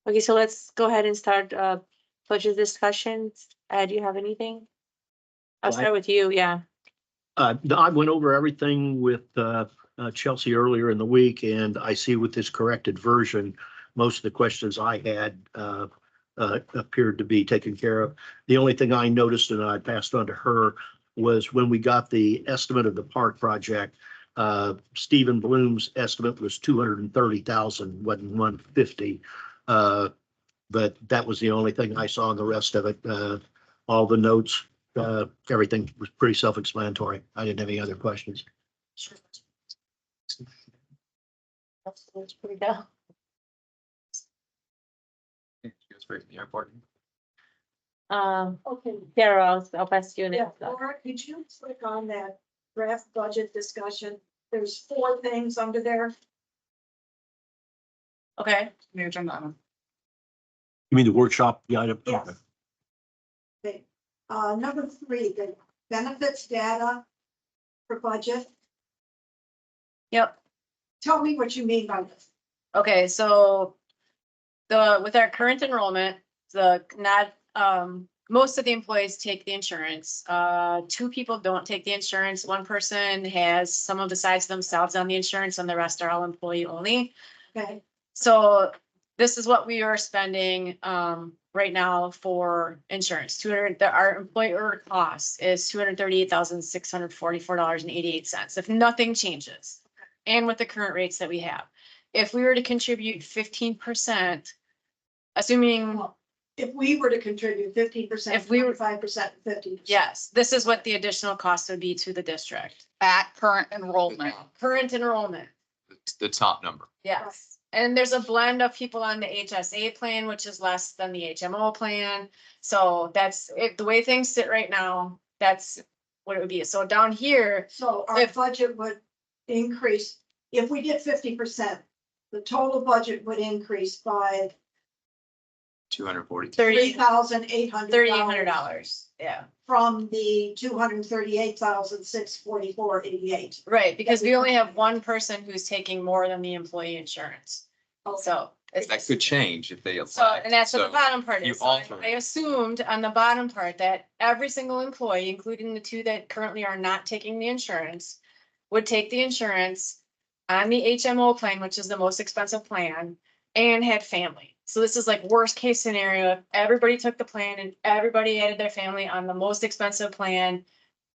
Okay, so let's go ahead and start budget discussions. Do you have anything? I'll Well, start with you, yeah. I went over everything with Chelsea earlier in the week, and I see with this corrected version, most of the questions I had appeared to be taken care of. The only thing I noticed and I passed on to her was when we got the estimate of the park project, Stephen Bloom's estimate was 230,000, wasn't 150. But that was the only thing I saw in the rest of it. All the notes, everything was pretty self-explanatory. I didn't have any other questions. Sure. That's pretty good. Okay. Sarah, I'll pass you Yeah, next. Laura, could you click on that draft budget discussion? There's 4 things under there. Okay, The agenda item. You mean the workshop, the item? Yes. Okay, number 3, the benefits data for budget. yep. Tell me what you mean by this. Okay, so with our current enrollment, most of the employees take the insurance. 2 people don't take the insurance. 1 person has some of the sides themselves on the insurance and the rest are all employee only. Okay, So this is what we are spending right now for insurance. Our employer cost is $238,644.88 if nothing changes. And with the current rates that we have. If we were to contribute 15%, assuming, well, if we were to contribute 15%, If we were- 5%, 50%. yes, this is what the additional cost would be to the district. At current enrollment. Current enrollment, The top number. yes. And there's a blend of people on the HSA plan, which is less than the HMO plan. So that's it, the way things sit right now, that's what it would be. So down here, So our If- budget would increase, if we did 50%, the total budget would increase by 240. $3,800. Yeah, From the 238,644.88. right, because we only have 1 person who's taking more than the employee insurance. So. it's- That could change if they So, apply. and that's what the So bottom part you is. So alter I it. assumed on the bottom part that every single employee, including the 2 that currently are not taking the insurance, would take the insurance on the HMO plan, which is the most expensive plan, and had family. So this is like worst case scenario. If everybody took the plan and everybody added their family on the most expensive plan,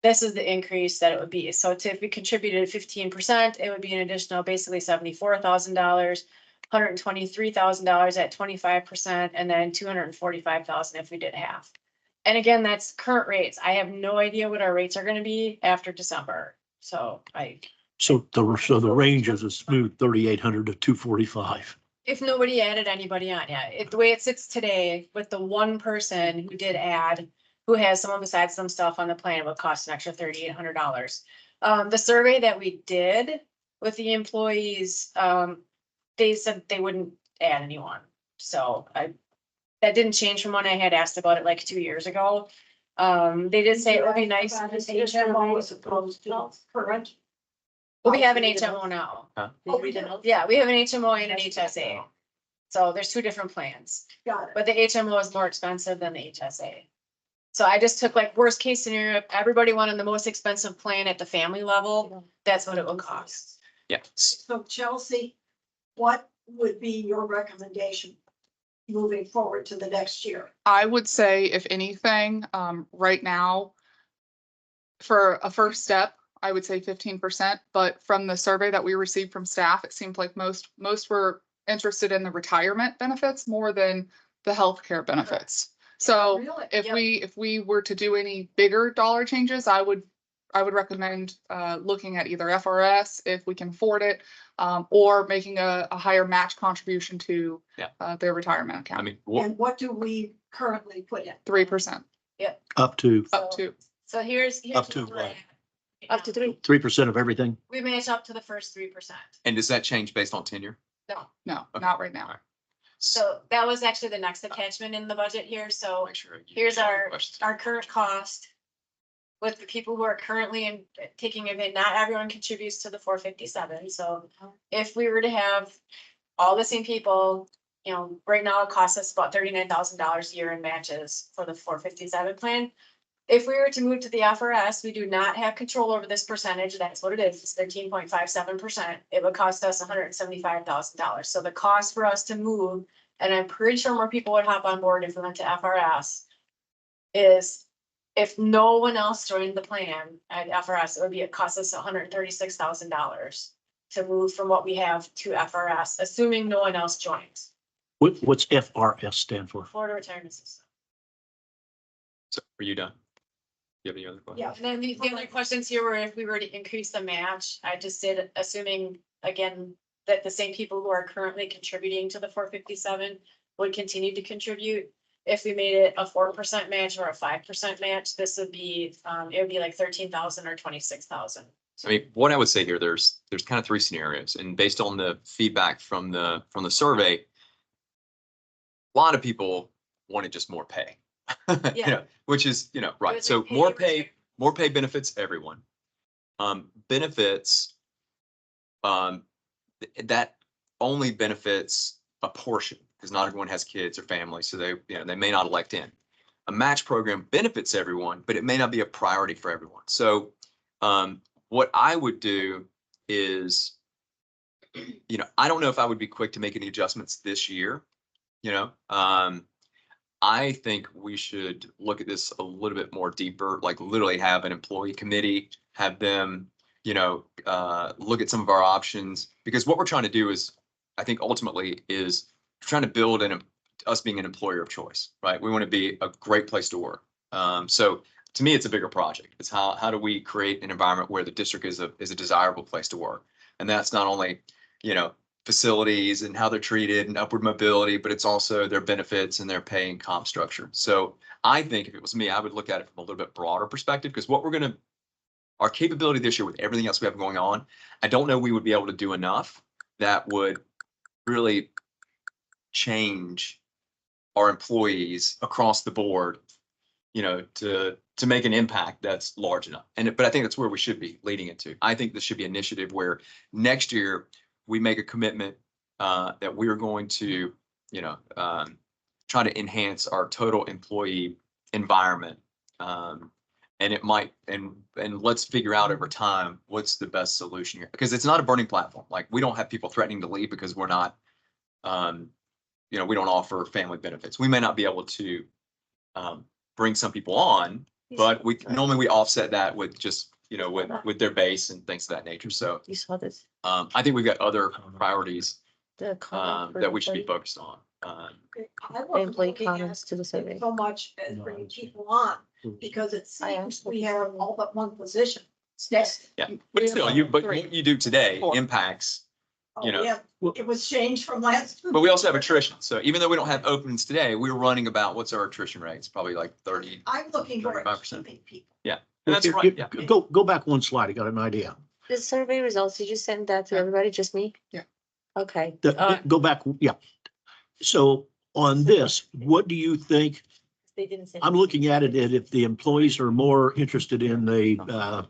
this is the increase that it would be. So if we contributed 15%, it would be an additional basically $74,000. $123,000 at 25%, and then $245,000 if we did half. And again, that's current rates. I have no idea what our rates are gonna be after December. So So the range is a smooth 3,800 to 245. if nobody added anybody on, yeah, the way it sits today with the 1 person who did add, who has someone besides themselves on the plan, it would cost an extra $3,800. The survey that we did with the employees, they said they wouldn't add anyone. So that didn't change from when I had asked about it like 2 years ago. They did say it would be nice. About if this the HMO as opposed to current. Well, we have an HMO now. Huh? Oh, we do. Yeah, we have an HMO and an HSA. So there's 2 different plans, Got it. but the HMO is more expensive than the HSA. So I just took like worst case scenario, if everybody wanted the most expensive plan at the family level, that's what it would cost. Yeah. So Chelsea, what would be your recommendation moving forward to the next year? I would say if anything, right now, for a first step, I would say 15%, but from the survey that we received from staff, it seemed like most were interested in the retirement benefits more than the healthcare benefits. So Really? if Yep. we were to do any bigger dollar changes, I would recommend looking at either FRS if we can afford it, or making a higher match contribution to Yeah. their retirement I account. mean, And what do we currently put in? 3%, Up to up to. So here's. Up to where we're what? at. Up to 3. 3% of everything. We match up to the first 3%. and does that change based on tenure? No. No, Okay. not right now. Alright. So that was actually the next attachment in the budget here. So Make sure. you here's answer our, questions. our current cost. With the people who are currently taking it, not everyone contributes to the 457. So if we were to have all the same people you know, right now it costs us about $39,000 a year in matches for the 457 plan. If we were to move to the FRS, we do not have control over this percentage. That's what it is. It's 13.57%. It would cost us $175,000. So the cost for us to move, and I'm pretty sure more people would hop on board if we went to FRS, is if no one else joined the plan at FRS, it cost us $136,000 to move from what we have to FRS, assuming no one else joins. What's FRS stand for? Florida Retirement System. So are you done? You have any other questions? Yeah. And then the other questions here were if we were to increase the match, I just did, assuming, again, that the same people who are currently contributing to the 457 would continue to contribute. If we made it a 4% match or a 5% match, this would be, it would be like 13,000 or 26,000. I mean, what I would say here, there's kind of three scenarios, and based on the feedback from the survey, a lot of people wanted just more pay. You Yeah. know, which is, you know, It right. was So like more pay benefits everyone. Benefits, that only benefits a portion, because not everyone has kids or families, so they, you know, they may not elect in. A match program benefits everyone, but it may not be a priority for everyone. So, what I would do is, you know, I don't know if I would be quick to make any adjustments this year, you know. I think we should look at this a little bit more deeper, like literally have an employee committee, have them, you know, look at some of our options, because what we're trying to do is, I think ultimately is trying to build us being an employer of choice, right? We want to be a great place to work. So to me, it's a bigger project. It's how do we create an environment where the district is a desirable place to work? And that's not only, you know, facilities and how they're treated and upward mobility, but it's also their benefits and their pay and comp structure. So I think if it was me, I would look at it from a little bit broader perspective, because our capability this year with everything else we have going on, I don't know we would be able to do enough that would really change our employees across the board, you know, to make an impact that's large enough. But I think that's where we should be leading into. I think this should be an initiative where next year we make a commitment that we are going to, you know, try to enhance our total employee environment. And it might, and let's figure out over time, what's the best solution here? Because it's not a burning platform. Like, we don't have people threatening to leave because we're not, you know, we don't offer family benefits. We may not be able to bring some people on, but normally we offset that with just, you know, with their base and things of that nature. So You saw this, I think we've got other priorities the comment for that we should be employee- focused on. I the wasn't employee looking at comments to the survey. so much as bringing people on, because it I seems asked we them. have all but one position. Next. Yeah, We but have still, three. what you do today Four. impacts, you know. Yeah, it was changed from last. But we also have attrition. So even though we don't have openings today, we're running about, what's our attrition rate? It's probably like 30. I'm looking for 35%. keeping people. And that's right. Yeah. Go back one slide. I got an idea. The survey results, did you send that to Yeah. everybody, just me? Yeah. Okay, Go back, yeah. So on this, what do you think? they didn't send. I'm looking at it, and if the employees are more interested in the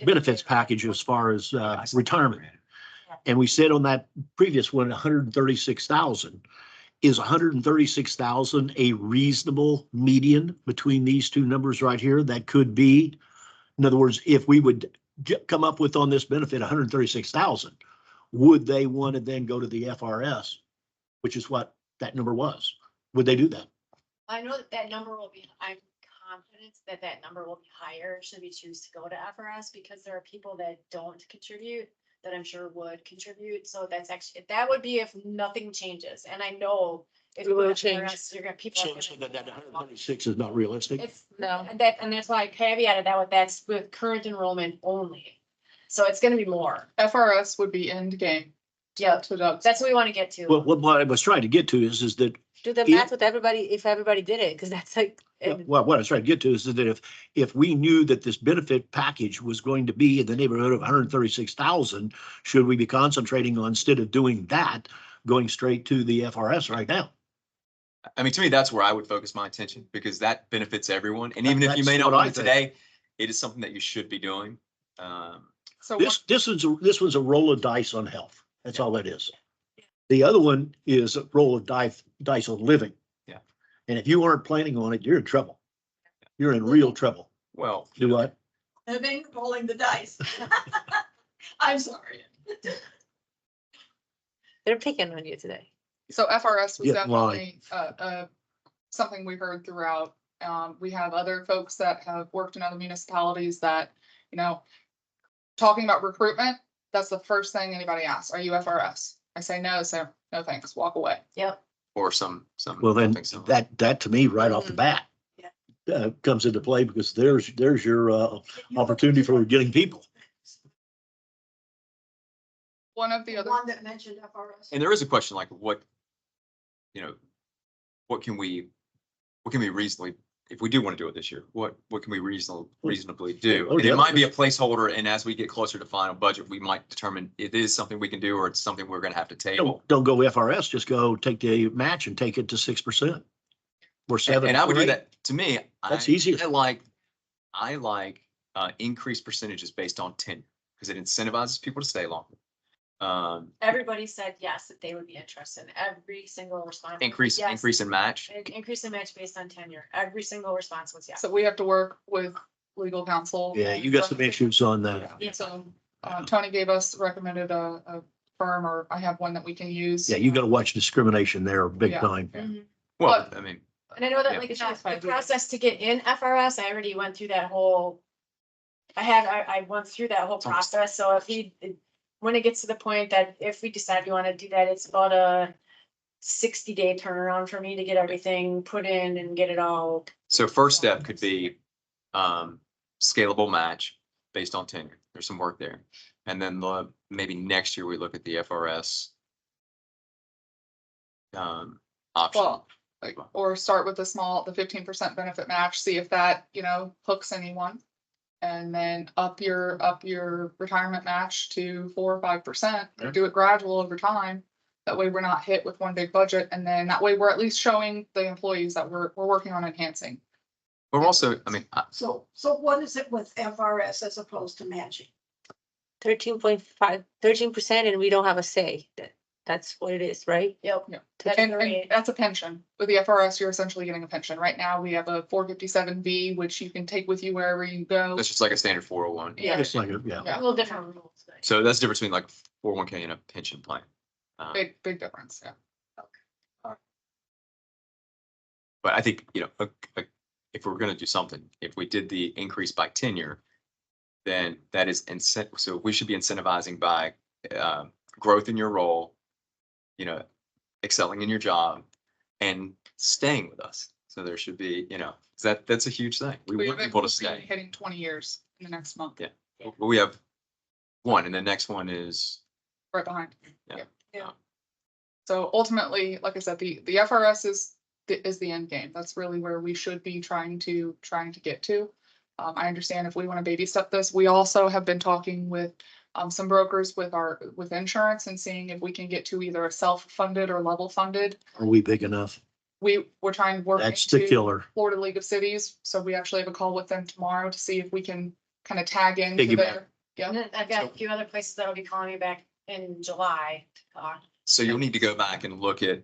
benefits package as far as retirement. And we said on that previous one, 136,000. Is 136,000 a reasonable median between these two numbers right here? That could be, in other words, if we would come up with on this benefit 136,000, would they want to then go to the FRS, which is what that number was? Would they do that? I know that number will be, I'm confident that number will be higher should we choose to go to FRS, because there are people that don't contribute that I'm sure would contribute. So that's actually, that would be if nothing changes. And I know if It you go will to change. FRS, you're gonna, people. are So gonna- that 136 is not realistic? It's, No. and that's why I caveated that that's with current enrollment only. So it's gonna be more. FRS would be end game. Yeah, To Doug's. that's what we want to get to. Well, what I was trying to get to is that, Do the If- math with everybody, if everybody did it, because that's like, well, what I was trying to get to is that if we knew that this benefit package was going to be in the neighborhood of 136,000, should we be concentrating on, instead of doing that, going straight to the FRS right now? I mean, to me, that's where I would focus my attention, because that benefits everyone. And even if you may That's not what want I it think. today, it is something that you should be doing. So This one's a roll of dice on health. That's all that is. The other one is a roll of dice on living. Yeah. And if you aren't planning on it, you're in trouble. You're in real trouble. Well, Do what? Living, rolling the dice. I'm sorry. They're picking on you today. So FRS was Get in line. definitely, something we heard throughout. We have other folks that have worked in other municipalities that, you know, talking about recruitment, that's the first thing anybody asks, are you FRS? I say no, so no thanks, walk away. Yep. or some. Well, then something similar. that to me, right off the Mhm. bat. Yeah. Comes into play because there's your, opportunity for getting people. One of the The other, one that mentioned FRS. And there is a question like what, what can we reasonably, if we do want to do it this year, what can we reasonably do? Oh, And it yeah. might be a placeholder, and as we get closer to final budget, we might determine it is something we can do, or it's something we're gonna have to table. Don't go FRS, just go take the match and take it to 6%. Or 7. And I would or do 8. that, to me. That's I- easier. I like increased percentages based on tenure, because it incentivizes people to stay longer. Everybody said yes, that they would be interested. Every single response. was Increase yes. in match. Increase in match based on tenure. Every single response was yes. so we have to work with legal counsel. Yeah, you got some issues on that. Yeah, so, Tony gave us, recommended a firm, or I have one that we can use. Yeah, you gotta watch discrimination there big Yeah. time. Mhm. Well, But- I mean, And I know that Yeah. like It's not fine. the process to get in FRS, I already went through that whole. I went through that whole It's almost- process, so when it gets to the point that if we decide we want to do that, it's about a 60-day turnaround for me to get everything put in and get it all. so first step could be scalable match based on tenure. There's some work there. And then maybe next year we look at the FRS option. Well, like, or start with the 15% benefit match, see if that, hooks anyone. And then up your retirement match to 4 or 5%, Yeah. do it gradual over time. That way we're not hit with one big budget, and then that way we're at least showing the employees that we're working on enhancing. But we're also, I mean, So what is it with FRS as opposed to matching? 13%, and we don't have a say. That's what it is, right? Yep. Yeah. That's And the rate. that's a pension. With the FRS, you're essentially getting a pension. Right now, we have a 457B, which you can take with you wherever you go. that's just like a standard 401. Yeah. Just like, yeah. A little different rules. but- So that's the difference between like 401k and a pension plan. Big difference, yeah. But I think, if we're gonna do something, if we did the increase by tenure, then that is so we should be incentivizing by growth in your role, excelling in your job and staying with us. So there should be, that's a huge thing. We want people to stay. Hitting 20 years in the next month. Yeah. But we have one, and the next one is, Right behind. Yeah. Yeah. So ultimately, like I said, the FRS is the end game. That's really where we should be trying to get to. I understand if we want to baby step this, we also have been talking with some brokers with insurance and seeing if we can get to either a self-funded or level funded. Are we big enough? We're trying to work That's the into killer. Florida League of Cities, so we actually have a call with them tomorrow to see if we can kind of tag into Piggyback. their. Yeah. And then I've got a few other places that'll be calling me back in July. so you'll need to go back and look at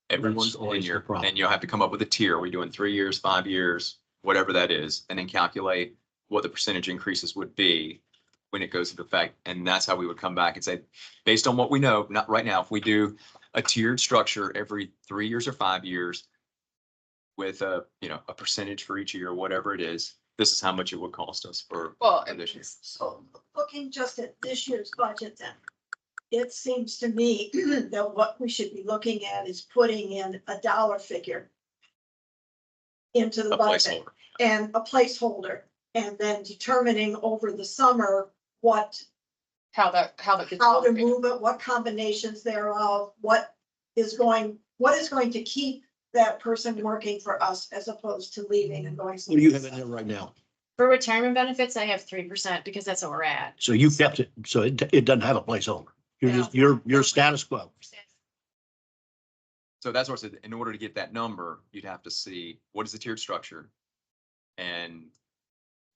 everyone's always the tenure, problem. and you'll have to come up with a tier. Are we doing 3 years, 5 years, whatever that is, and then calculate what the percentage increases would be when it goes into effect. And that's how we would come back and say, based on what we know, not right now, if we do a tiered structure every 3 years or 5 years with a percentage for each year, whatever it is, this is how much it would cost us for Well, this year. So looking just at this year's budget then, it seems to me that what we should be looking at is putting in a dollar figure into the A budget placeholder. and a placeholder, and then determining over the summer how that gets how to allocated. move it, what combinations thereof, what is going to keep that person working for us as opposed to leaving and going. What do you have in there right now? For retirement benefits, I have 3% because that's what we're at. So you kept it, so it doesn't have a placeholder. You're just, you're status quo. So that's what I said, in order to get that number, you'd have to see what is the tiered structure and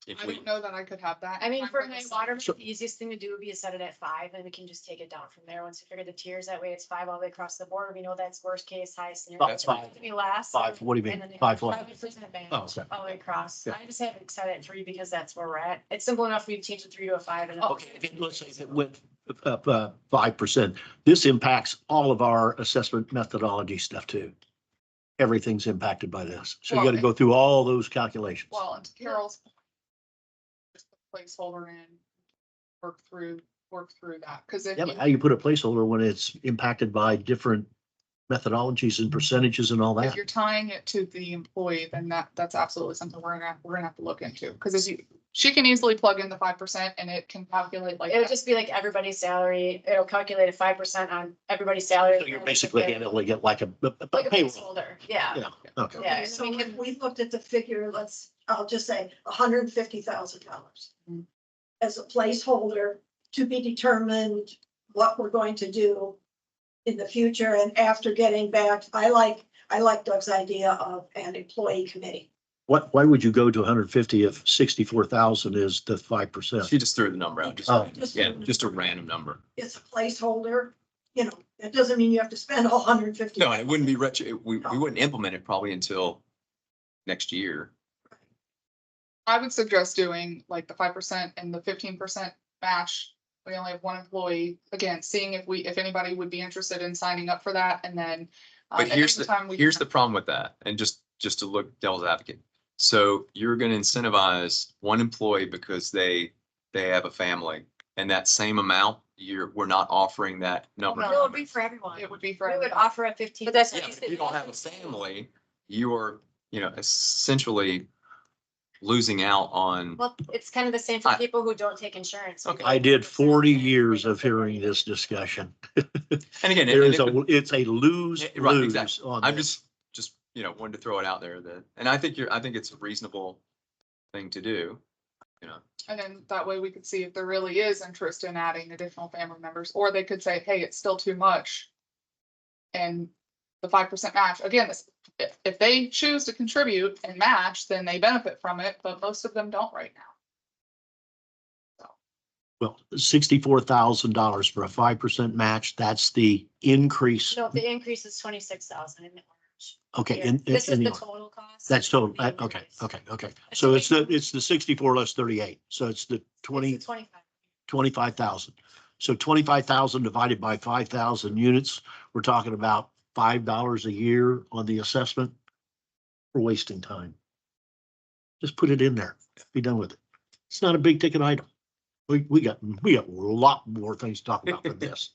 If I we, don't know that I could have that. I mean, I'm for gonna high say- water, So- the easiest thing to do would be to set it at 5, and we can just take it down from there. Once we figure the tiers, that way it's 5 all the way across the board. We know that's worst case, highest scenario. That's It might fine. Be last. 5, what do you mean? And then they 5 have what? 5% match Oh, okay. all the way across. Yeah. I just have it set at 3 because that's where we're at. It's simple enough. We change the 3 to a 5 and. Okay, let's say it went up 5%. This impacts all of our assessment methodology stuff too. Everything's impacted by this. So you Well, got to go through all those calculations. Well, and to Carol's point, just put a placeholder in, work through that, because if Yeah, but you, how you put a placeholder when it's impacted by different methodologies and percentages and all if that? you're tying it to the employee, then that's absolutely something we're gonna have to look into, because as you, she can easily plug in the 5% and it can calculate like. It would just be like everybody's salary. It'll calculate a 5% on everybody's salary. So you're basically handling it like a Like a payroll. placeholder. Yeah. Yeah, okay. Yeah. Okay, so we if can- we looked at the figure, I'll just say $150,000 Mhm. as a placeholder to be determined what we're going to do in the future and after getting back, I like Doug's idea of an employee committee. Why would you go to 150 if 64,000 is the 5%? she just threw the number out, just, Oh. yeah, just a random number. It's a placeholder, it doesn't mean you have to spend all 150. No, and it wouldn't be we wouldn't implement it probably until next year. I would suggest doing like the 5% and the 15% match. We only have one employee, again, seeing if anybody would be interested in signing up for that, and then. But at here's any time we here's can- the problem with that, and just to look devil's advocate. So you're gonna incentivize one employee because they have a family, and that same amount, we're not offering that number. No, it would be for everyone. It would be for. We would everybody. offer a 15. But that's- Yeah, but if you don't have a family, you're, essentially losing out on, Well, it's kind of the same for I- people who don't take insurance. Okay. I did 40 years of hearing this discussion. and again, There and is it's a lose, Right, lose exactly. on I'm this. just, wanted to throw it out there that, and I think it's a reasonable thing to do, And then that way we could see if there really is interest in adding additional family members, or they could say, hey, it's still too much. And the 5% match, again, if they choose to contribute and match, then they benefit from it, but most of them don't right now. Well, $64,000 for a 5% match, that's the increase. No, the increase is 26,000 in the orange. Okay, Here. in This is the the orange. total cost. That's total. The Okay, increase. okay. So it's the 64 less 38. So it's the 20, It's 25. 25,000. So 25,000 divided by 5,000 units, we're talking about $5 a year on the assessment. We're wasting time. Just put it in there. Be done with it. It's not a big ticket item. We got a lot more things to talk about than this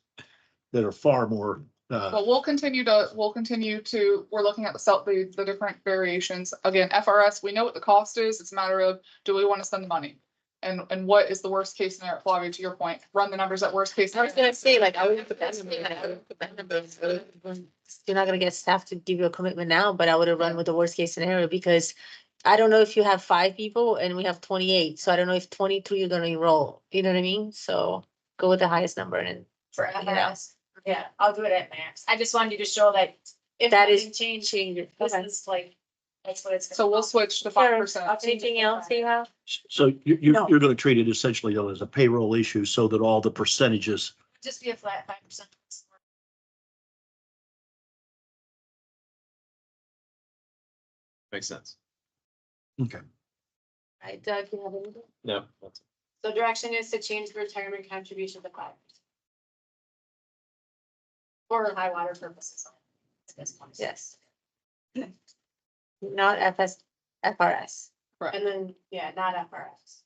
that are far more, Well, we're looking at the different variations. Again, FRS, we know what the cost is. It's a matter of, do we want to spend the money? And what is the worst case scenario? Flavia, to your point, run the numbers at worst case. I was gonna say, like, I would put that number, you're not gonna get staff to give you a commitment now, but I would have run with the worst case scenario, because I don't know if you have 5 people and we have 28, so I don't know if 23 are gonna enroll, you know what I mean? So go with the highest number and For Yeah. FRS. Yeah, I'll do it at max. I just wanted you to show that if That is nothing changed, change it. this Okay. is like, that's what it's. So we'll switch to 5%. Anything else you have? so you're No. going to treat it essentially though as a payroll issue so that all the percentages. Just be a flat 5%. makes sense. Okay. Right, Doug, you have anything? No. So direction is to change the retirement contribution to 5%. For high water purposes. at this point. Yes. Not FRS. And then, yeah, not FRS.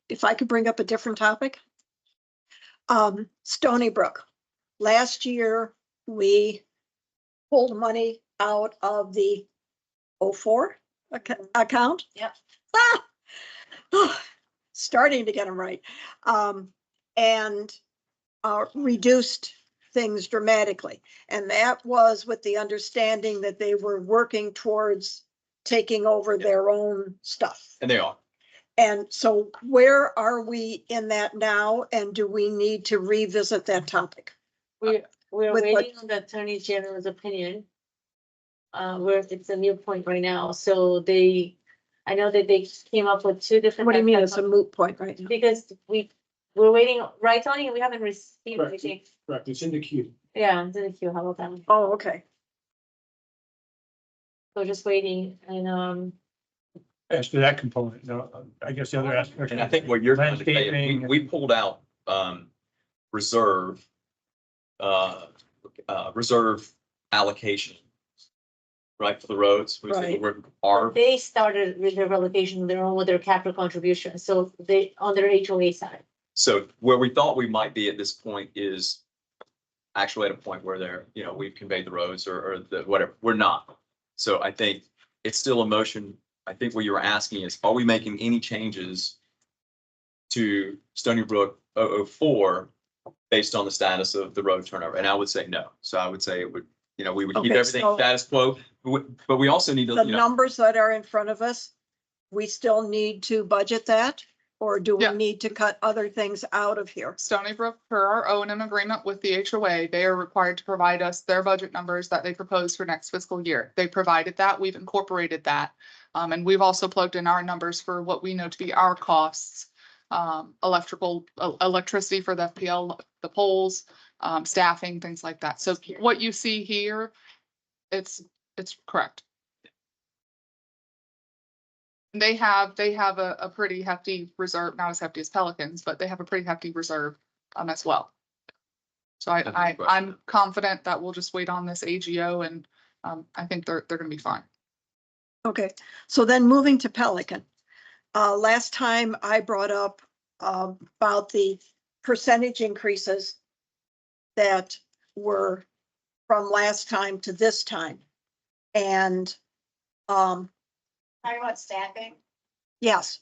If I could bring up a different topic. Stony Brook. Last year, we pulled money out of the 04 account. Yep. Starting to get them right. And reduced things dramatically. And that was with the understanding that they were working towards taking over their own stuff. And they are. And so where are we in that now? And do we need to revisit that topic? We're With what- waiting on the Attorney General's opinion. It's a new point right now, so they I know that they came up with two different. What do you mean? It's a moot point right now. Because we're waiting, right, Tony? We haven't received Correct. anything. Correct, it's in the queue. Yeah, it's in the queue. How about that? Oh, okay. So just waiting and, As to that component, no, I guess the other aspect. And I think what you're trying to say, Landscaping. we pulled out, reserve, reserve allocation. Right, for the roads. We said Right. we're- Our, they started with their relocation, their own with their capital contribution. So they, on their HOA side. so where we thought we might be at this point is actually at a point where they're, we've conveyed the roads or the, whatever, we're not. So I think it's still a motion. I think what you were asking is, are we making any changes to Stony Brook 004 based on the status of the road turnover? And I would say no. So I would say it would, we would keep Okay, everything so- status quo, but we also need to, The numbers that are in front of us, we still need to budget that? Or do we Yeah. need to cut other things out of here? Stony Brook, per our O&M agreement with the HOA, they are required to provide us their budget numbers that they propose for next fiscal year. They provided that, we've incorporated that. And we've also plugged in our numbers for what we know to be our costs. Electricity for the FPL, the poles, staffing, things like that. So what you see here, it's correct. They have a pretty hefty reserve, not as hefty as Pelicans, but they have a pretty hefty reserve as well. So That's a good question. I'm confident that we'll just wait on this AGO and I think they're gonna be fine. Okay, so then moving to Pelican. Last time I brought up about the percentage increases that were from last time to this time. And Talking about staffing. yes.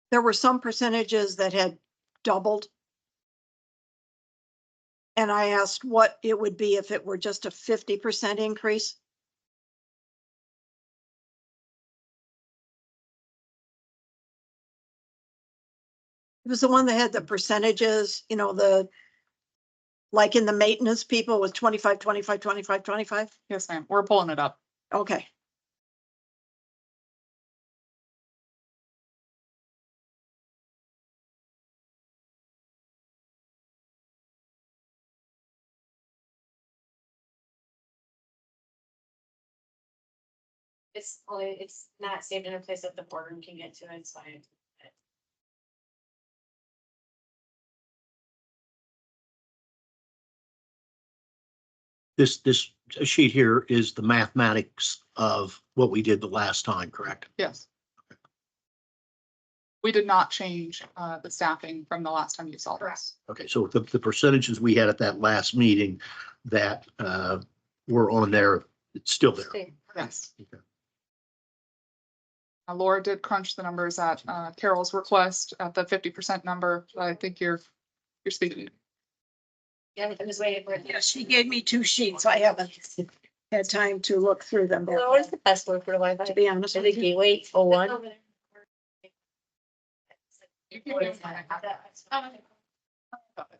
There were some percentages that had doubled. And I asked what it would be if it were just a 50% increase. It was the one that had the percentages, like in the maintenance people was 25, 25, 25, 25. Yes, ma'am. We're pulling it up. Okay. It's not saved in a place that the boardroom can get to. It's fine. This sheet here is the mathematics of what we did the last time, correct? Yes. We did not change the staffing from the last time you saw this. Okay, so the percentages we had at that last meeting that were on there, it's still there. Yes. Okay. Laura did crunch the numbers at Carol's request at the 50% number. I think you're speaking. Yeah, I'm just waiting for it. Yeah, she gave me 2 sheets. I haven't had time to look through them, Well, what is the password for the Wi-Fi? to be honest Is with it you. gateway 01? Over there.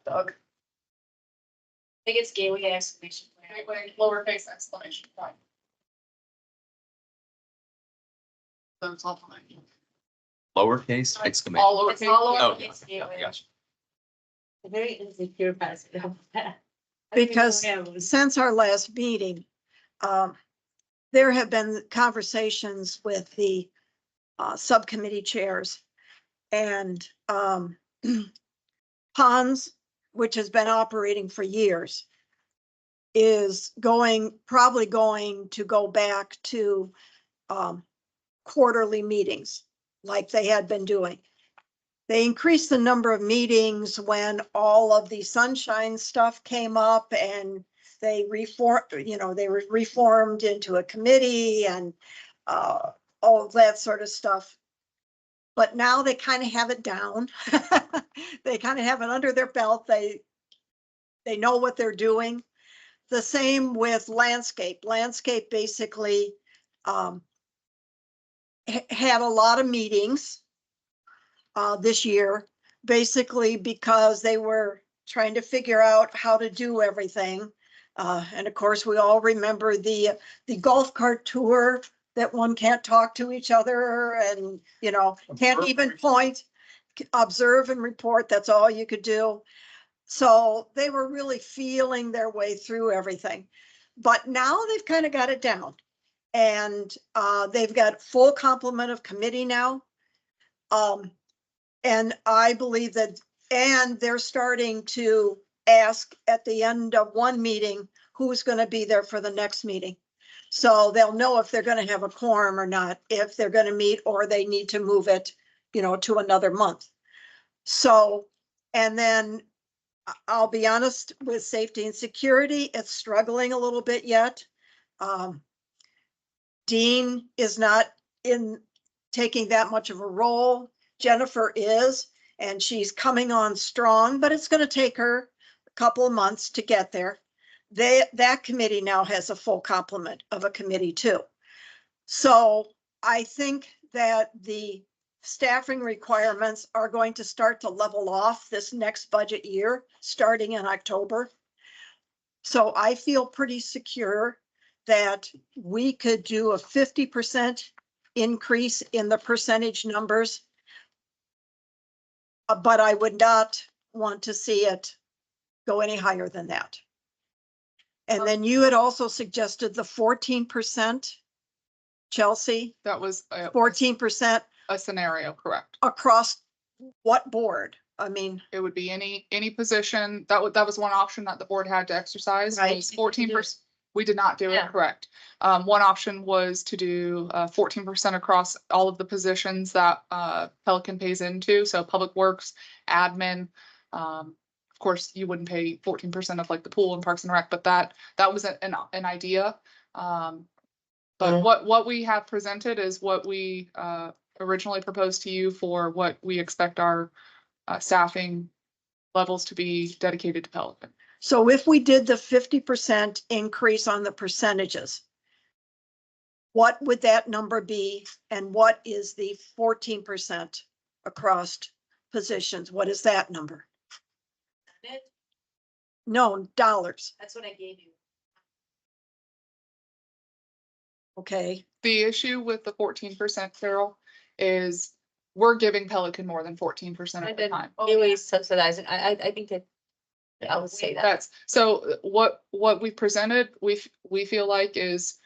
Doug. I think it's gateway exclamation point. Gateway, lowercase exclamation point. So it's all fine. lowercase exclamation. All It's lowercase. all Oh, lowercase yeah, gateway. gotcha. Very insecure password. Because since our last meeting, there have been conversations with the subcommittee chairs and Hans, which has been operating for years, is probably going to go back to quarterly meetings like they had been doing. They increased the number of meetings when all of the sunshine stuff came up and they were reformed into a committee and all that sort of stuff. But now they kind of have it down. They kind of have it under their belt. They know what they're doing. The same with landscape. Landscape basically had a lot of meetings this year, basically because they were trying to figure out how to do everything. And of course, we all remember the golf cart tour that one can't talk to each other and, you know, can't even point, observe and report. That's all you could do. So they were really feeling their way through everything. But now they've kind of got it down. And they've got full complement of committee now. And I believe that, and they're starting to ask at the end of one meeting, who's going to be there for the next meeting. So they'll know if they're going to have a quorum or not, if they're going to meet or they need to move it, you know, to another month. So, and then I'll be honest with safety and security, it's struggling a little bit yet. Dean is not in taking that much of a role. Jennifer is, and she's coming on strong, but it's going to take her a couple of months to get there. That committee now has a full complement of a committee too. So I think that the staffing requirements are going to start to level off this next budget year, starting in October. So I feel pretty secure that we could do a 50% increase in the percentage numbers. But I would not want to see it go any higher than that. And then you had also suggested the 14%, Chelsea, That was 14% a scenario, correct? across what board? I mean, It would be any position. That was one option that the board had to exercise. Right. Was 14%. We did not do it, Yeah. correct. One option was to do 14% across all of the positions that Pelican pays into. So public works, admin. Of course, you wouldn't pay 14% of like the pool and parks and rec, but that was an idea. But Yeah. what we have presented is what we originally proposed to you for what we expect our staffing levels to be dedicated to Pelican. so if we did the 50% increase on the percentages, what would that number be? And what is the 14% across positions? What is that number? No, dollars. That's what I gave you. Okay, The issue with the 14%, Carol, is we're giving Pelican more than 14% of And the then time. always subsidizing. I think that I would say that. That's, so what we presented, we feel like is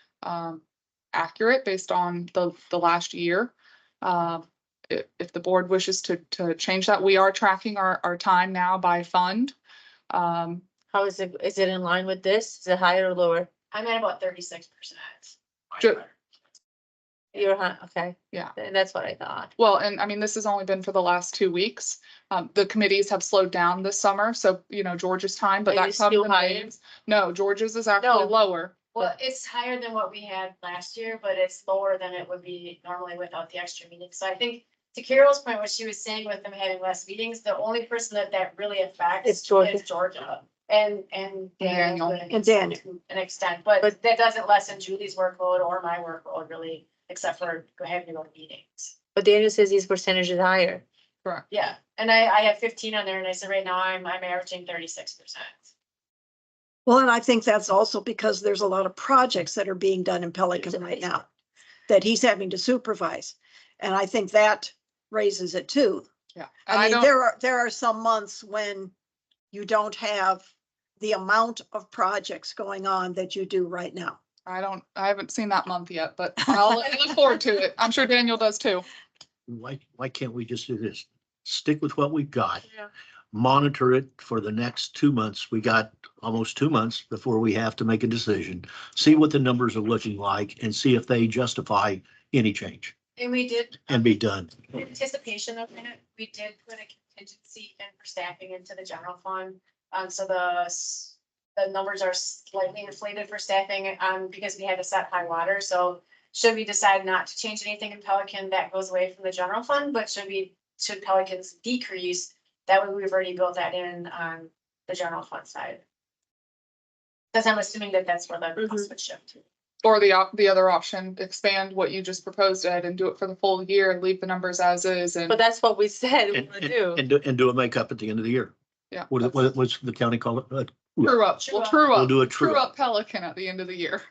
accurate based on the last year. If the board wishes to change that, we are tracking our time now by fund. How is it? Is it in line with this? Is it higher or lower? I'm at about 36%. Ju- You're okay. Yeah. That's what I thought. Well, and I mean, this has only been for the last 2 weeks. The committees have slowed down this summer, so, you know, George's time, but Are you that comes still in higher? waves. No, George's is actually No. lower. Well, it's higher than what we had last year, but it's lower than it would be normally without the extra meetings. So I think to Carol's point, what she was saying with them having less meetings, the only person that really affects It's Georgia. is Georgia. And Daniel. And Daniel. to an extent, but that doesn't lessen Julie's workload or my workload really, except for having to go to meetings. But Daniel says his percentage is higher. Correct. Yeah, and I have 15 on there, and I said right now I'm averaging 36%. well, and I think that's also because there's a lot of projects that are being done in Pelican right now that he's having to supervise. And I think that raises it too. Yeah. And I mean, don't- there are some months when you don't have the amount of projects going on that you do right now. I haven't seen that month yet, but I look forward to it. I'm sure Daniel does too. Why can't we just do this? Stick with what we've got. Yeah. Monitor it for the next 2 months. We got almost 2 months before we have to make a decision. See what the numbers are looking like and see if they justify any change And we did. and be done. In anticipation of that, we did put a contingency in for staffing into the general fund. So the numbers are slightly inflated for staffing, because we had to set high water. So should we decide not to change anything in Pelican, that goes away from the general fund, but should Pelicans decrease, that way we've already built that in on the general fund side. Because I'm assuming that that's where the cost would shift to. Or the other option, expand what you just proposed, Ed, and do it for the full year and leave the numbers as is. And But that's what we said we And, would do. and do a makeup at the end of the year. Yeah. What's the county call it? True up, True we'll up. true We'll up, do a true true up. up Pelican at the end of the year.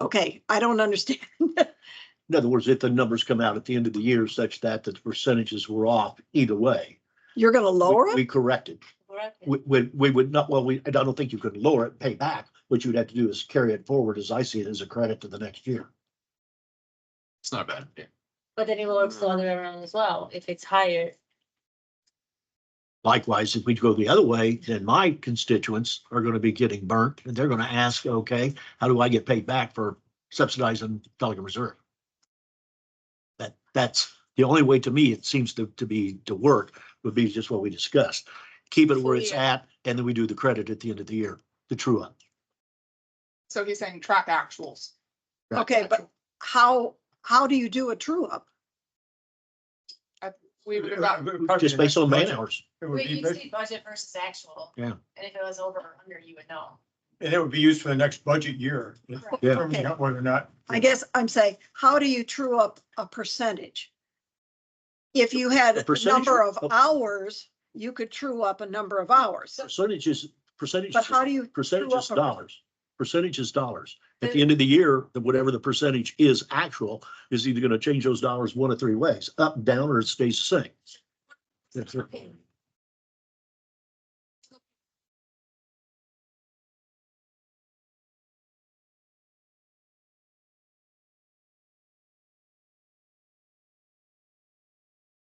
Okay, I don't understand. In other words, if the numbers come out at the end of the year such that the percentages were off either way, You're gonna lower we it? corrected. Correct. We would not, well, I don't think you could lower it, and pay back. What you'd have to do is carry it forward, as I see it, as a credit to the next year. It's not a bad idea. But then it works the other way around as well, if it's higher. Likewise, if we go the other way, then my constituents are gonna be getting burnt, and they're gonna ask, okay, how do I get paid back for subsidizing Pelican Reserve? That's the only way to me, it seems to work, would be just what we discussed. Keep it where it's Yeah. at, and then we do the credit at the end of the year, the true up. So he's saying track actuals. Right. Okay, but how do you do a true up? We would have gotten, Just based on man hours. It would Wait, be, you'd see budget versus actual. Yeah. And if it was over or under, you would know. and it would be used for the next budget year. Correct. Yeah. Determining whether or not. I guess I'm saying, how do you true up a percentage? If you had A a percentage number of of- hours, you could true up a number of hours. Percentage But how do you? percentage true is up a- dollars. Percentage is dollars. At the end of the year, whatever the percentage is actual is either gonna change those dollars one of three ways, up, down, or it stays the same. That's it.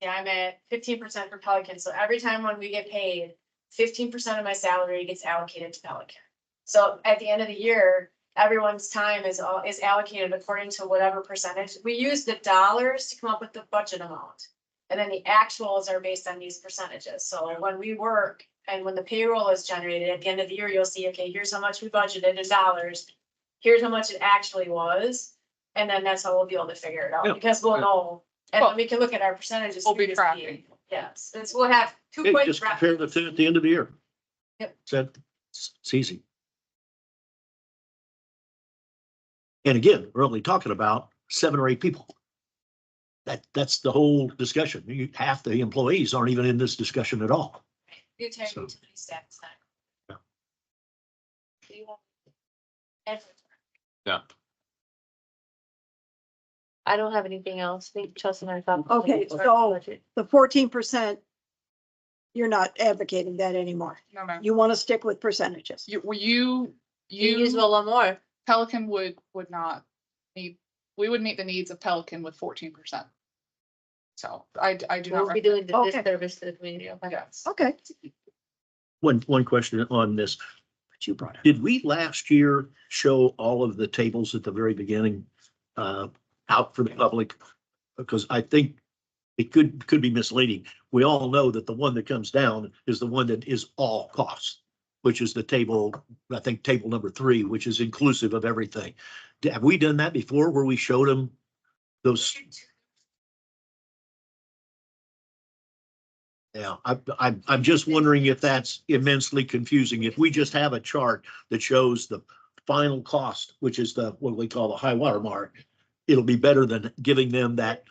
Yeah, I'm at 15% for Pelican, so every time when we get paid, 15% of my salary gets allocated to Pelican. So at the end of the year, everyone's time is allocated according to whatever percentage. We use the dollars to come up with the budget amount. And then the actuals are based on these percentages. So when we work and when the payroll is generated at the end of the year, you'll see, okay, here's how much we budgeted in dollars. Here's how much it actually was. And then that's how we'll be able to figure it Yeah. out, because we'll know, and Well, then we can look at our percentages. we'll be through this tracking. meeting. Yes, it's, we'll have two Hey, quick. just compare the two at the end of the year. Yep. So it's easy. And again, we're only talking about 7 or 8 people. That's the whole discussion. Half the employees aren't even in this discussion at all. The entire So- utility staff is not. Yeah. Do you want- and- Yeah. I don't have anything else. I think Chelsea and I thought. Okay, so the 14%, you're not advocating that anymore. no, You want to stick with percentages. you You use a lot more. Pelican would not need, we would meet the needs of Pelican with 14%. So I do not. We'll be doing this Okay. service to the community. Okay. Yes. Okay. One question on this. But you brought it. Did we last year show all of the tables at the very beginning out for the public? Because I think it could be misleading. We all know that the one that comes down is the one that is all costs, which is the table, I think, table number 3, which is inclusive of everything. Have we done that before where we showed them those? Yeah, I'm just wondering if that's immensely confusing. If we just have a chart that shows the final cost, which is what we call the high water mark, it'll be better than giving them that.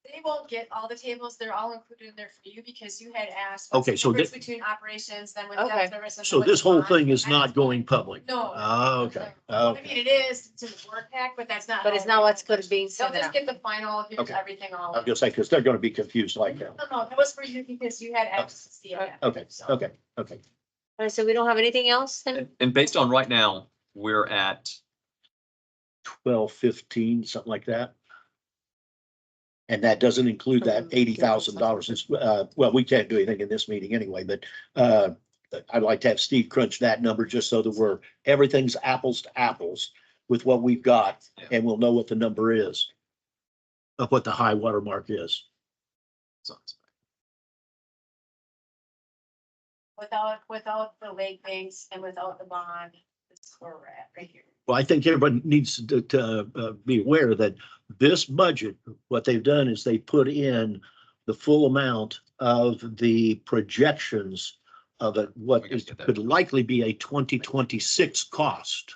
They won't get all the tables. They're all included in there for you because you had asked. what's Okay, the so difference thi- between operations, then with Okay. debt service. and So with this the whole bond. thing is I not don't- going public. No. Oh, okay. I Okay. mean, it is to the board pack, but that's not. But how it's it not what's is. good being They'll sent just out. get the final, here's Okay. everything all. I'm just saying, because they're going to be confused like that. No, that was for you because you had access to see it. Okay, So- okay. All right, so we don't have anything else then? And based on right now, we're at 12, 15, something like that. And that doesn't include that $80,000. Well, we can't do anything in this meeting anyway, but I'd like to have Steve crunch that number just so that everything's apples to apples with what we've got, and we'll know what the number is of what the high water mark is. Without the lake banks and without the bond, this is where we're at right here. Well, I think everybody needs to be aware that this budget, what they've done is they put in the full amount of the projections of what could likely be a 2026 cost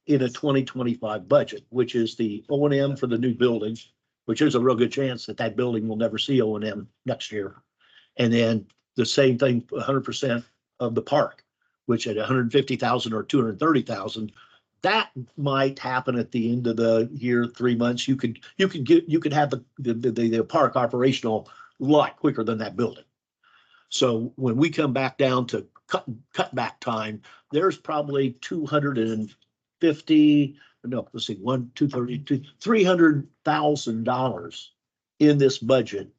in a 2025 budget, which is the O&M for the new building, which is a real good chance that building will never see O&M next year. And then the same thing, 100% of the park, which at 150,000 or 230,000, that might happen at the end of the year, 3 months. You could have the park operational a lot quicker than that building. So when we come back down to cut back time, there's probably 250, no, let's see, 232, $300,000 in this budget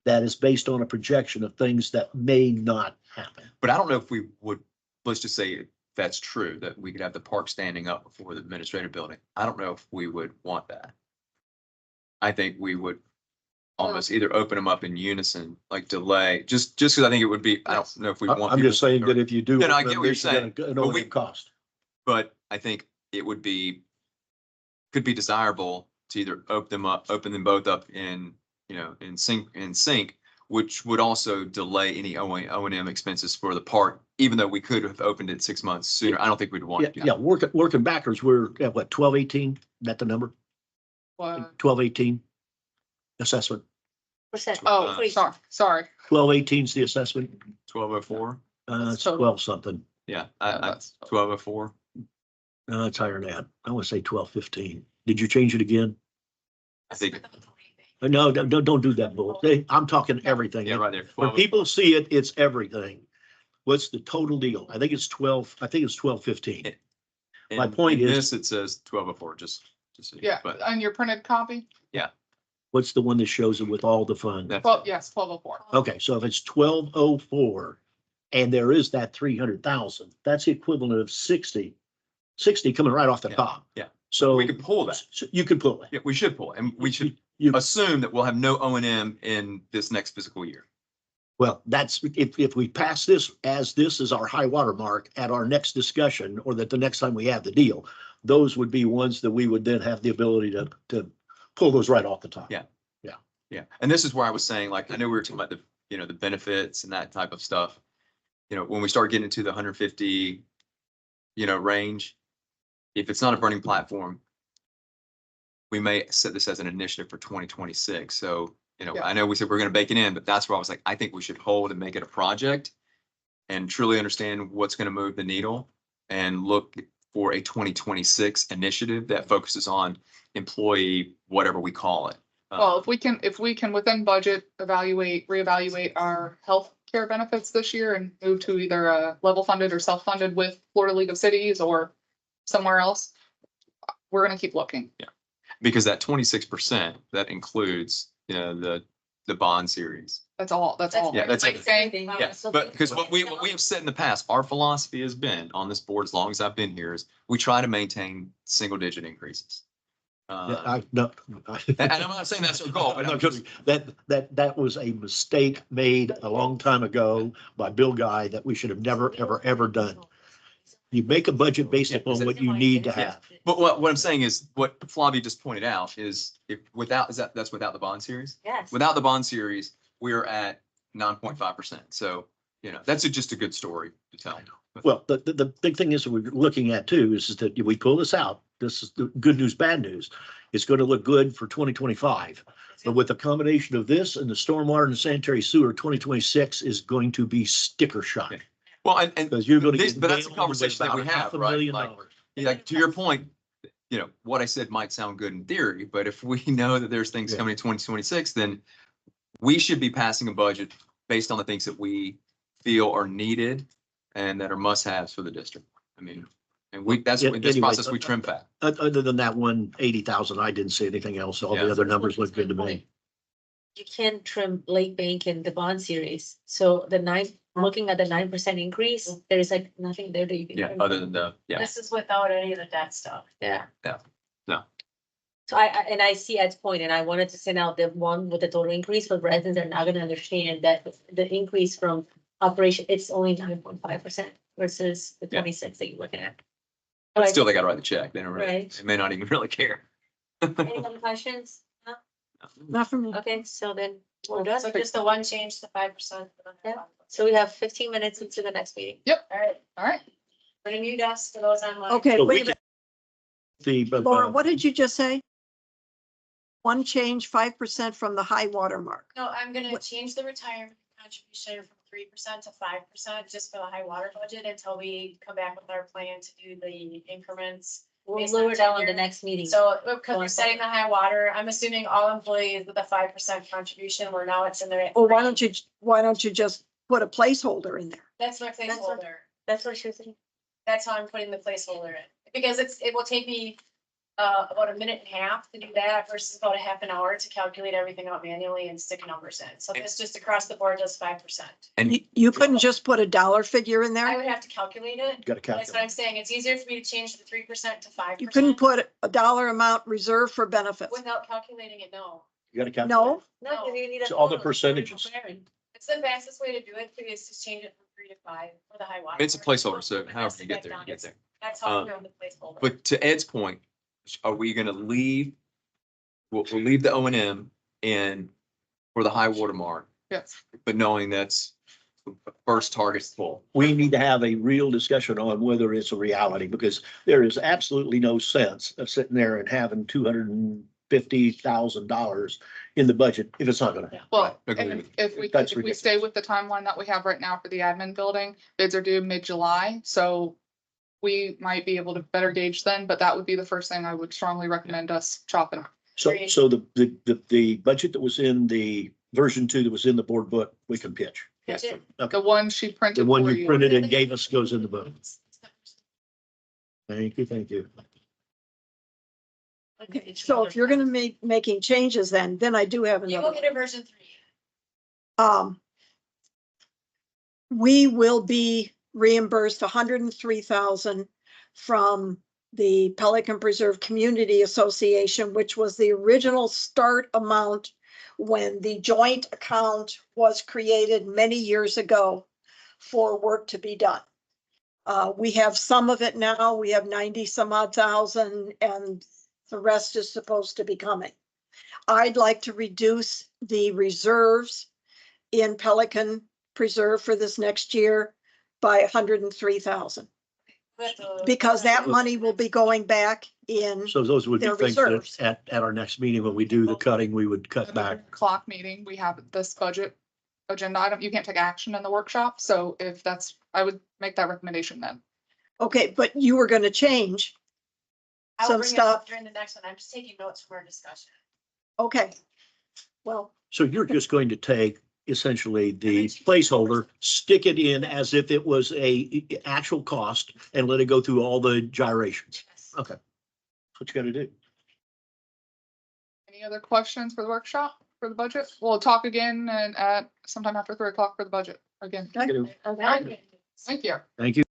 that is based on a projection of things that may not happen. But I don't know if we would, let's just say that's true, that we could have the park standing up before the administrative building. I don't know if we would want that. I think we would almost either open them up in unison, like delay, just because I think it would be, I don't know if we want. I'm just saying that if you do. No, I get what you're saying, An but we- overhead cost. But I think it would be, could be desirable to either open them both up in, in sync, which would also delay any O&M expenses for the park, even though we could have opened it 6 months sooner. I don't think we'd want Yeah, to do that. yeah, working backwards, we're at what, 1218? That the number? 1218 assessment. Percent. Oh, increase. sorry. 1218 is the assessment. 1204, It's total. 12 something. yeah, Yeah, I that's- 1204. No, it's higher than that. I want to say 1215. Did you change it again? I think, No, don't do that, Bull. I'm talking everything. yeah, right there. When people see it, it's everything. What's the total deal? I think it's 1215. my point in is- this, it says 1204, just so. Yeah, But on your printed copy? What's the one that shows it with all the funds? that's, Well, yes, 1204. Okay, so if it's 1204 and there is that 300,000, that's the equivalent of 60 coming right off the Yeah, top. yeah. So we could pull that. you could pull it. Yeah, we should pull it, and we should You, assume that we'll have no O&M in this next fiscal year. well, that's, if we pass this as this is our high water mark at our next discussion, or that the next time we have the deal, those would be ones that we would then have the ability to pull those right off the top. Yeah. Yeah, and this is where I was saying, like, I know we were talking about the, the benefits and that type of stuff. When we start getting into the 150, range, if it's not a burning platform, we may set this as an initiative for 2026. So, Yeah. I know we said we're going to bake it in, but that's where I was like, I think we should hold and make it a project and truly understand what's going to move the needle and look for a 2026 initiative that focuses on employee, whatever we call it. Well, if we can within budget, reevaluate our healthcare benefits this year and move to either a level funded or self-funded with Florida League of Cities or somewhere else, we're gonna keep looking. Because that 26%, that includes, the bond series. That's all. Yeah, that's Like it. saying, Yeah, but because what we have said in the past, our philosophy has been on this board, as long as I've been here, is we try to maintain single digit increases. Yeah, no. And I'm not saying that's our goal, but I'm just, That was a mistake made a long time ago by Bill Guy that we should have never, ever done. You make a budget based Yeah, upon what you need to have. but what I'm saying is, what Flavia just pointed out is that's without the bond series? Yes. Without the bond series, we're at 9.5%. So, that's just a good story to tell. Well, the big thing is that we're looking at too, is that if we pull this out, this is the good news, bad news. It's going to look good for 2025. But with the combination of this and the stormwater and the sanitary sewer, 2026 is going to be sticker shock. Yeah. Well, and Because you're going to This- get. but that's the nailed with conversation that we about have, right? $500,000. like, to your point, what I said might sound good in theory, but if we know that there's things Yeah. coming in 2026, then we should be passing a budget based on the things that we feel are needed and that are must-haves for the district. I mean, and this Anyway, process, we trim fat. Other than that 180,000, I didn't see anything else. All the Yeah. other numbers look good to me. You can trim Lake Bank and the bond series. So looking at the 9% increase, there's like nothing there that you can. Yeah, trim. other than This is without any of the debt stuff. Yeah. Yeah. No. So I see Ed's point, and I wanted to send out the one with the total increase, but residents are not gonna understand that the increase from operation, it's only 9.5% versus the Yeah. 26 that you're looking at. but Right. still, they gotta write the check. They don't really, Right. they may not even really care. Any other questions? No? Not for me. Okay, so then we're done. So just the one change to 5%. Yeah. So we have 15 minutes into the next meeting. All right, all right. bring you guys for those online. Okay, So we wait a minute. Laura, what did you just say? One change, 5% from the high water mark. No, I'm gonna What- change the retirement contribution from 3% to 5% just for the high water budget until we come back with our plan to do the increments. We'll Based on lower down on the tenure. next meeting. So, because we're setting the high water, I'm assuming all employees with a 5% contribution, where now it's in there. Well, why don't you just put a placeholder in there? That's my what- placeholder. That's what she was saying. That's how I'm putting the placeholder in, because it will take me about a minute and a half to do that versus about a half an hour to calculate everything out manually and stick numbers in. So this just across the board does 5%. You, you couldn't just put a dollar figure in I there? would have to calculate it. Got to That's what I'm calculate. saying. It's easier for me to change the 3% to 5%. You couldn't put a dollar amount reserved for benefits? Without calculating it, no. You got to calculate. No? No, 'cause you need a It's all the total, so we're percentages. comparing. It's the fastest way to do it, is to change it from 3 to 5 for the high water. It's a mark. placeholder, so It however has to you get there, you down. get there. That's how I'm doing the placeholder. But to Ed's point, are we gonna leave? We'll leave the O and M in for the high water mark, Yes. but knowing that's the first target full. We need to have a real discussion on whether it's a reality, because there is absolutely no sense of sitting there and having $250,000 in the budget if it's not gonna happen. Well, Agree and with if we, That's if we stay ridiculous. with the timeline that we have right now for the admin building, bids are due mid-July, so we might be able to better gauge then, but that would be the first thing I would strongly recommend us chopping. So the budget that was in the version 2 that was in the board book, we can pitch. That's it. The one she printed. The one for you printed and gave us goes in the book. Thank you, thank you. Okay, so if you're gonna make, making changes, then I do have You another will one. get a version 3. We will be reimbursed 103,000 from the Pelican Preserve Community Association, which was the original start amount when the joint account was created many years ago for work to be done. We have some of it now. We have 90 some odd thousand, and the rest is supposed to be coming. I'd like to reduce the reserves in Pelican Preserve for this next year by 103,000, because that money will be going back in. So those would be Their things that reserves. at our next meeting, when we do the cutting, we would cut back. Clock meeting, we have this budget agenda item. You can't take action in the workshop, so if that's, I would make that recommendation then. Okay, but you were gonna change. I will Some bring it up stuff. during the next one. I'm just taking notes from our discussion. Okay. Well, So you're just going to take essentially the placeholder, stick it in as if it was a actual cost and let it go through all the gyrations. Yes. Okay. That's what you gotta do. Any other questions for the workshop, for the budget? We'll talk again and at sometime after 3 o'clock for the budget again. okay. Okay. Thank you. Thank you.